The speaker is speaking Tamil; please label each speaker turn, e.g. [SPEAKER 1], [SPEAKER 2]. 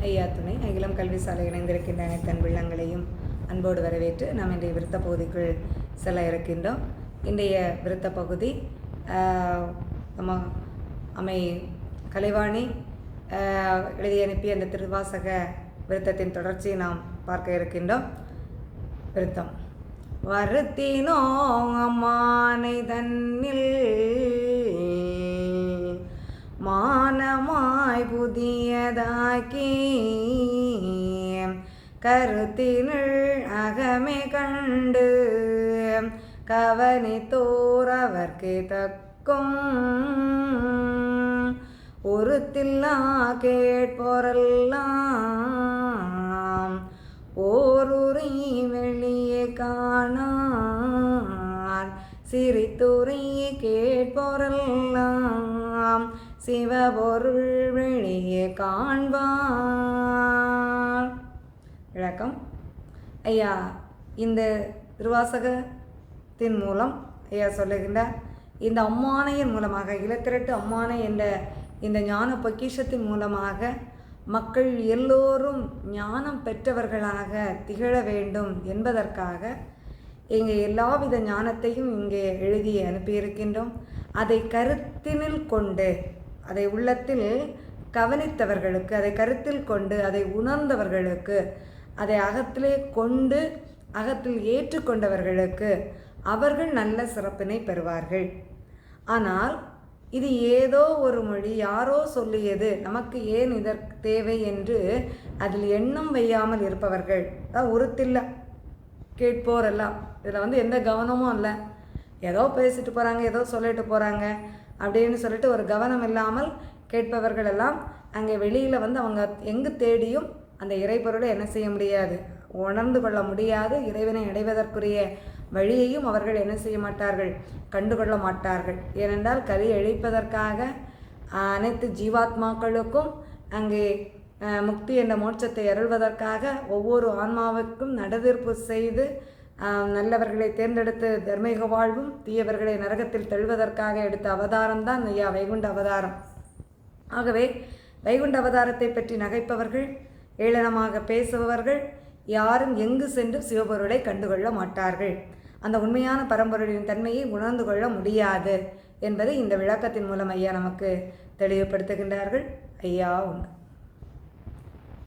[SPEAKER 1] ஐயா துணை அகிலம் கல்வி சாலை இணைந்திருக்கின்ற அனைத்து அன்புள்ளங்களையும் அன்போடு வரவேற்று நாம் இன்றைய விருத்த பகுதிக்குள் செல்ல இருக்கின்றோம். இன்றைய விருத்த பகுதி நம்ம அம்மை கலைவாணி எழுதி அனுப்பிய அந்த திருவாசக விருத்தத்தின் தொடர்ச்சியை நாம் பார்க்க இருக்கின்றோம். விருத்தம்: வருத்தினோ அம்மானை தன்னில் மானமாய் புதியதாக்கி கருத்தினில் அகமே கண்டு கவனித்தோரவர்க்கு தக்கும் ஒருத்தில்லா கேட்போரெல்லாம் ஓருரை வெளியே காணார் சிரித்துரை கேட்போரெல்லாம் சிவபொருள் வெளியே காண்பார். விளக்கம்: ஐயா இந்த திருவாசகத்தின் மூலம் ஐயா சொல்லுகின்றார், இந்த அம்மானையின் மூலமாக இலத்திரட்டு அம்மானை என்ற இந்த ஞான பொக்கிஷத்தின் மூலமாக மக்கள் எல்லோரும் ஞானம் பெற்றவர்களாக திகழ வேண்டும் என்பதற்காக இங்கே எல்லாவித ஞானத்தையும் இங்கே எழுதி அனுப்பியிருக்கின்றோம். அதை கருத்தினில் கொண்டு, அதை உள்ளத்தில் கவனித்தவர்களுக்கு, அதை கருத்தில் கொண்டு அதை உணர்ந்தவர்களுக்கு, அதை அகத்திலே கொண்டு அகத்தில் ஏற்றுக்கொண்டவர்களுக்கு அவர்கள் நல்ல சிறப்பினை பெறுவார்கள். ஆனால் இது ஏதோ ஒரு மொழி, யாரோ சொல்லியது, நமக்கு ஏன் இதற்கு தேவை என்று அதில் எண்ணம் வையாமல் இருப்பவர்கள் தான் ஒருத்தில்லை கேட்போரெல்லாம். இதில் எந்த கவனமும் இல்லை, ஏதோ பேசிட்டு போகிறாங்க, ஏதோ சொல்லிட்டு போகிறாங்க அப்படின்னு சொல்லிட்டு ஒரு கவனம் இல்லாமல் கேட்பவர்கள் எல்லாம் அங்கே வெளியில் அவங்க எங்கு தேடியும் அந்த இறைப்பொருளை என்ன செய்ய முடியாது, உணர்ந்து கொள்ள முடியாது. இறைவனை அடைவதற்குரிய வழியையும் அவர்கள் என்ன செய்ய மாட்டார்கள், கண்டுகொள்ள மாட்டார்கள். ஏனென்றால் கலி அழிப்பதற்காக அனைத்து ஜீவாத்மாக்களுக்கும் அங்கே முக்தி என்ற மோட்சத்தை அருள்வதற்காக ஒவ்வொரு ஆன்மாவுக்கும் நடதீர்ப்பு செய்து நல்லவர்களை தேர்ந்தெடுத்து தர்மீக வாழ்வும் தீயவர்களை நரகத்தில் தள்ளுவதற்காக எடுத்த அவதாரம் தான் ஐயா வைகுண்ட அவதாரம். ஆகவே வைகுண்ட அவதாரத்தை பற்றி நகைப்பவர்கள், ஏளனமாக பேசுபவர்கள் யாரும் எங்கு சென்று சிவபொருளை கண்டுகொள்ள மாட்டார்கள். அந்த உண்மையான பரம்பொருளின் தன்மையை உணர்ந்து கொள்ள முடியாது என்பதை இந்த விளக்கத்தின் மூலம் ஐயா நமக்கு தெளிவுபடுத்துகின்றார்கள். ஐயா உண்டு.